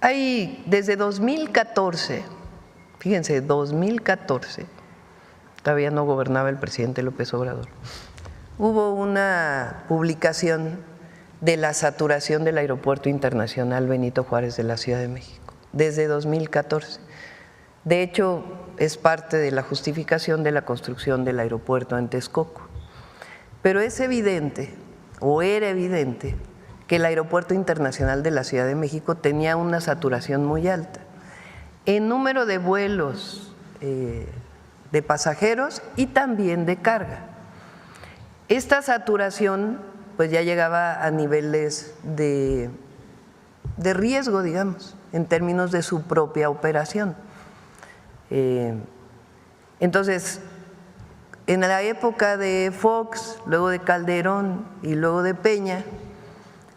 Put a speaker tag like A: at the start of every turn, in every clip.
A: Hay desde 2014, fíjense, 2014, todavía no gobernaba el presidente López Obrador, hubo una publicación de la saturación del Aeropuerto Internacional Benito Juárez de la Ciudad de México, desde 2014. De hecho, es parte de la justificación de la construcción del aeropuerto en Texcoco. Pero es evidente, o era evidente, que el Aeropuerto Internacional de la Ciudad de México tenía una saturación muy alta en número de vuelos de pasajeros y también de carga. Esta saturación pues ya llegaba a niveles de riesgo, digamos, en términos de su propia operación. Entonces, en la época de Fox, luego de Calderón y luego de Peña,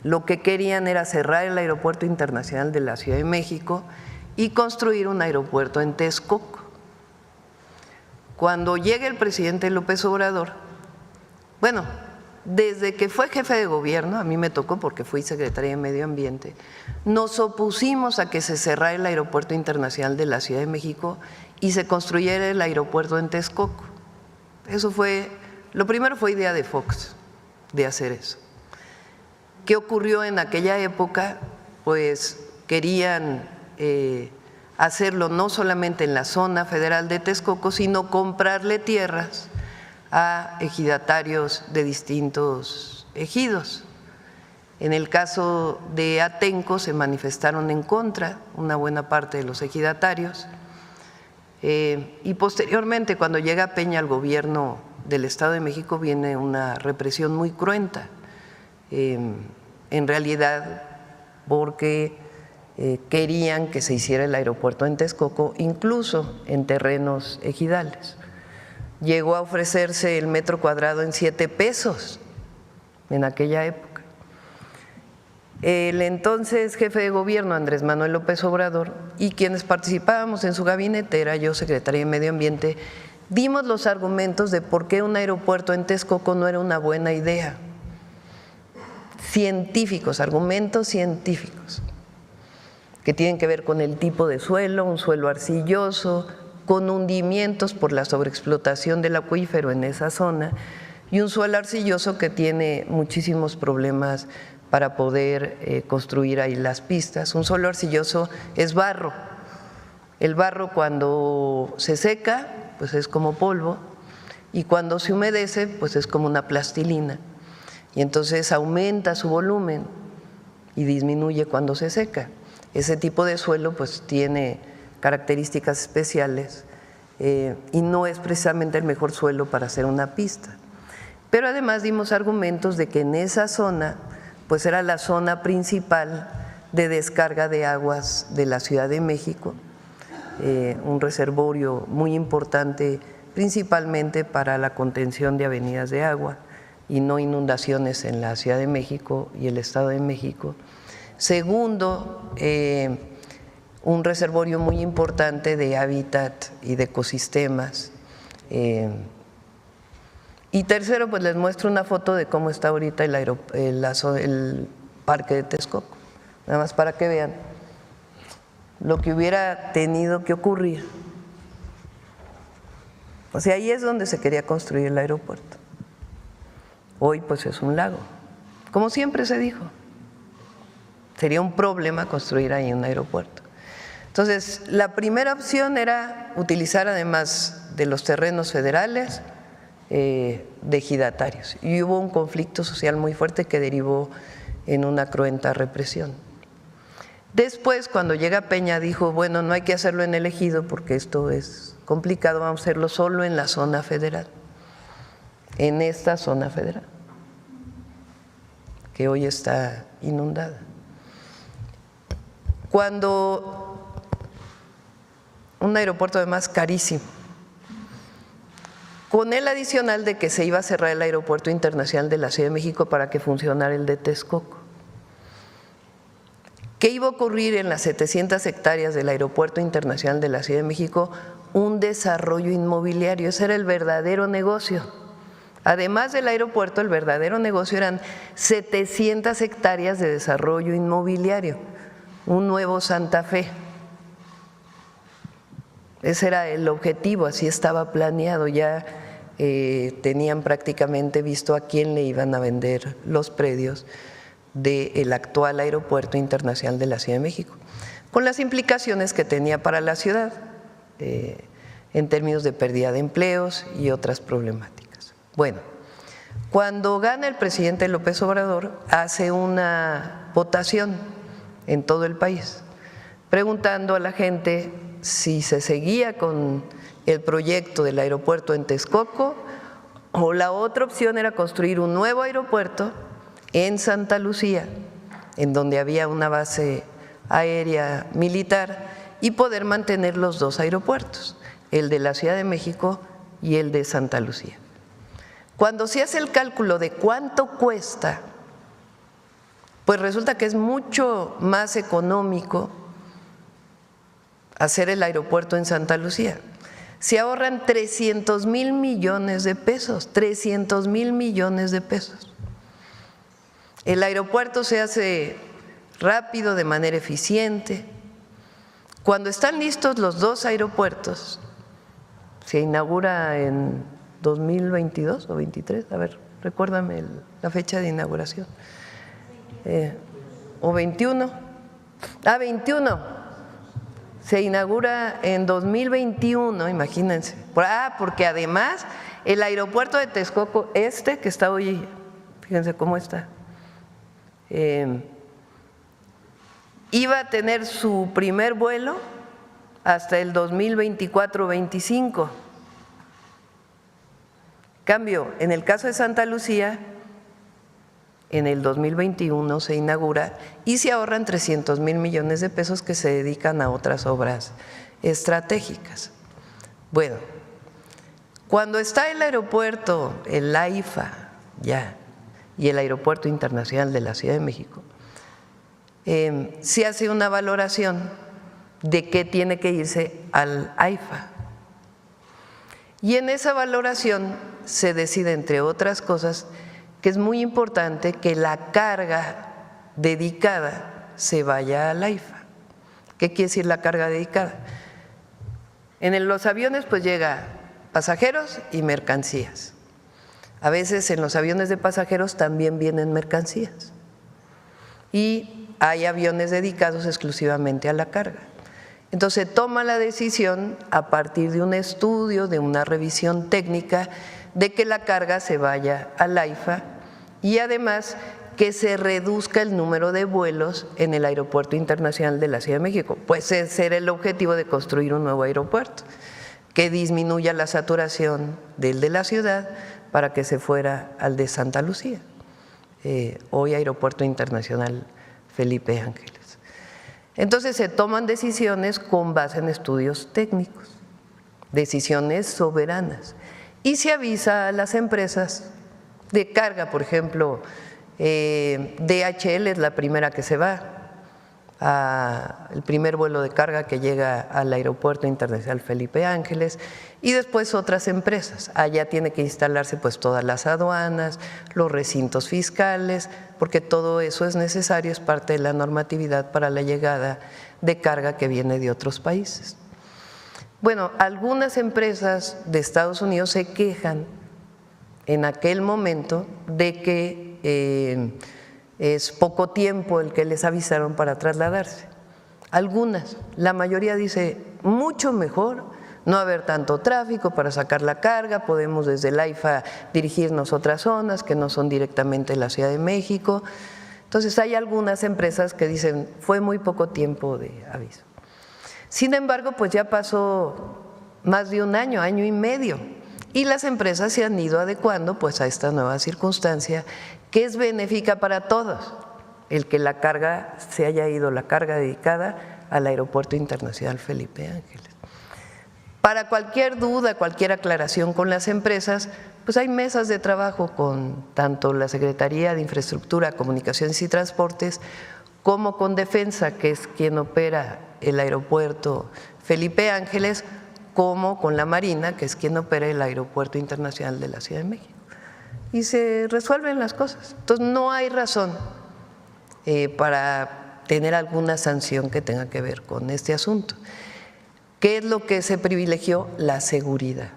A: lo que querían era cerrar el Aeropuerto Internacional de la Ciudad de México y construir un aeropuerto en Texcoco. Cuando llega el presidente López Obrador, bueno, desde que fue jefe de gobierno, a mí me tocó porque fui secretaria de Medio Ambiente, nos opusimos a que se cerrara el Aeropuerto Internacional de la Ciudad de México y se construyera el aeropuerto en Texcoco. Eso fue, lo primero fue idea de Fox, de hacer eso. ¿Qué ocurrió en aquella época? Pues querían hacerlo no solamente en la zona federal de Texcoco, sino comprarle tierras a ejidatarios de distintos ejidos. En el caso de Atenco se manifestaron en contra una buena parte de los ejidatarios y posteriormente cuando llega Peña al gobierno del Estado de México viene una represión muy cruenta, en realidad porque querían que se hiciera el aeropuerto en Texcoco, incluso en terrenos ejidales. Llegó a ofrecerse el metro cuadrado en 7 pesos en aquella época. El entonces jefe de gobierno, Andrés Manuel López Obrador, y quienes participábamos en su gabinete, era yo secretaria de Medio Ambiente, dimos los argumentos de por qué un aeropuerto en Texcoco no era una buena idea. Científicos, argumentos científicos, que tienen que ver con el tipo de suelo, un suelo arcilloso, con hundimientos por la sobreexplotación del acuífero en esa zona y un suelo arcilloso que tiene muchísimos problemas para poder construir ahí las pistas. Un suelo arcilloso es barro. El barro cuando se seca pues es como polvo y cuando se humedece pues es como una plastilina y entonces aumenta su volumen y disminuye cuando se seca. Ese tipo de suelo pues tiene características especiales y no es precisamente el mejor suelo para hacer una pista. Pero además dimos argumentos de que en esa zona pues era la zona principal de descarga de aguas de la Ciudad de México, un reservorio muy importante principalmente para la contención de avenidas de agua y no inundaciones en la Ciudad de México y el Estado de México. Segundo, un reservorio muy importante de hábitat y de ecosistemas. Y tercero, pues les muestro una foto de cómo está ahorita el parque de Texcoco, nada más para que vean lo que hubiera tenido que ocurrir. O sea, ahí es donde se quería construir el aeropuerto. Hoy pues es un lago, como siempre se dijo. Sería un problema construir ahí un aeropuerto. Entonces, la primera opción era utilizar además de los terrenos federales de ejidatarios y hubo un conflicto social muy fuerte que derivó en una cruenta represión. Después, cuando llega Peña, dijo, bueno, no hay que hacerlo en el ejido porque esto es complicado, vamos a hacerlo solo en la zona federal, en esta zona federal, que hoy está inundada. Cuando un aeropuerto además carísimo, con el adicional de que se iba a cerrar el Aeropuerto Internacional de la Ciudad de México para que funcionara el de Texcoco. ¿Qué iba a ocurrir en las 700 hectáreas del Aeropuerto Internacional de la Ciudad de México? Un desarrollo inmobiliario, ese era el verdadero negocio. Además del aeropuerto, el verdadero negocio eran 700 hectáreas de desarrollo inmobiliario. un nuevo Santa Fe. Ese era el objetivo, así estaba planeado, ya tenían prácticamente visto a quién le iban a vender los predios del actual Aeropuerto Internacional de la Ciudad de México, con las implicaciones que tenía para la ciudad en términos de pérdida de empleos y otras problemáticas. Bueno, cuando gana el presidente López Obrador, hace una votación en todo el país, preguntando a la gente si se seguía con el proyecto del aeropuerto en Texcoco o la otra opción era construir un nuevo aeropuerto en Santa Lucía, en donde había una base aérea militar, y poder mantener los dos aeropuertos, el de la Ciudad de México y el de Santa Lucía. Cuando se hace el cálculo de cuánto cuesta, pues resulta que es mucho más económico hacer el aeropuerto en Santa Lucía. Se ahorran 300,000 millones de pesos, 300,000 millones de pesos. El aeropuerto se hace rápido, de manera eficiente. Cuando están listos los dos aeropuertos, se inaugura en 2022 o 23, a ver, recuérdame la fecha de inauguración. O 21, 21. Se inaugura en 2021, imagínense. Porque además el aeropuerto de Texcoco, que está hoy, fíjense cómo está, iba a tener su primer vuelo hasta el 2024-25. Cambio, en el caso de Santa Lucía, en el 2021 se inaugura y se ahorran 300,000 millones de pesos que se dedican a otras obras estratégicas. Bueno, cuando está el aeropuerto, el AIFA ya, y el Aeropuerto Internacional de la Ciudad de México, se hace una valoración de qué tiene que irse al AIFA. Y en esa valoración se decide, entre otras cosas, que es muy importante que la carga dedicada se vaya al AIFA. ¿Qué quiere decir la carga dedicada? En los aviones pues llega pasajeros y mercancías. A veces en los aviones de pasajeros también vienen mercancías. Y hay aviones dedicados exclusivamente a la carga. Entonces se toma la decisión a partir de un estudio, de una revisión técnica, de que la carga se vaya al AIFA y además que se reduzca el número de vuelos en el Aeropuerto Internacional de la Ciudad de México. Pues ese era el objetivo de construir un nuevo aeropuerto, que disminuya la saturación del de la ciudad para que se fuera al de Santa Lucía, hoy Aeropuerto Internacional Felipe Ángeles. Entonces se toman decisiones con base en estudios técnicos, decisiones soberanas, y se avisa a las empresas de carga. Por ejemplo, DHL es la primera que se va, el primer vuelo de carga que llega al Aeropuerto Internacional Felipe Ángeles, y después otras empresas. Allá tiene que instalarse pues todas las aduanas, los recintos fiscales, porque todo eso es necesario, es parte de la normatividad para la llegada de carga que viene de otros países. Bueno, algunas empresas de Estados Unidos se quejan en aquel momento de que es poco tiempo el que les avisaron para trasladarse. Algunas, la mayoría dice mucho mejor no haber tanto tráfico para sacar la carga, podemos desde el AIFA dirigirnos a otras zonas que no son directamente la Ciudad de México. Entonces hay algunas empresas que dicen fue muy poco tiempo de aviso. Sin embargo, pues ya pasó más de un año, año y medio, y las empresas se han ido adecuando pues a esta nueva circunstancia que es benéfica para todos, el que la carga se haya ido, la carga dedicada al Aeropuerto Internacional Felipe Ángeles. Para cualquier duda, cualquier aclaración con las empresas, pues hay mesas de trabajo con tanto la Secretaría de Infraestructura, Comunicaciones y Transportes como con Defensa, que es quien opera el Aeropuerto Felipe Ángeles, como con la Marina, que es quien opera el Aeropuerto Internacional de la Ciudad de México. Y se resuelven las cosas. Entonces no hay razón para tener alguna sanción que tenga que ver con este asunto. ¿Qué es lo que se privilegió? La seguridad.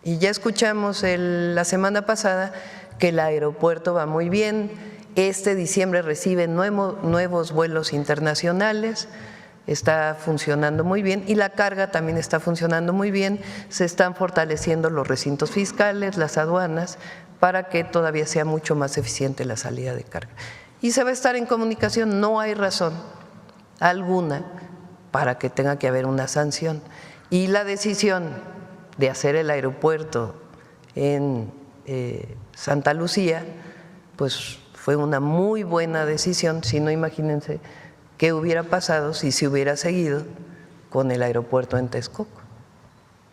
A: Y ya escuchamos la semana pasada que el aeropuerto va muy bien. Este diciembre recibe nuevos vuelos internacionales, está funcionando muy bien y la carga también está funcionando muy bien. Se están fortaleciendo los recintos fiscales, las aduanas, para que todavía sea mucho más eficiente la salida de carga. Y se va a estar en comunicación, no hay razón alguna para que tenga que haber una sanción. Y la decisión de hacer el aeropuerto en Santa Lucía, pues fue una muy buena decisión. Si no, imagínense qué hubiera pasado si se hubiera seguido con el aeropuerto en Texcoco.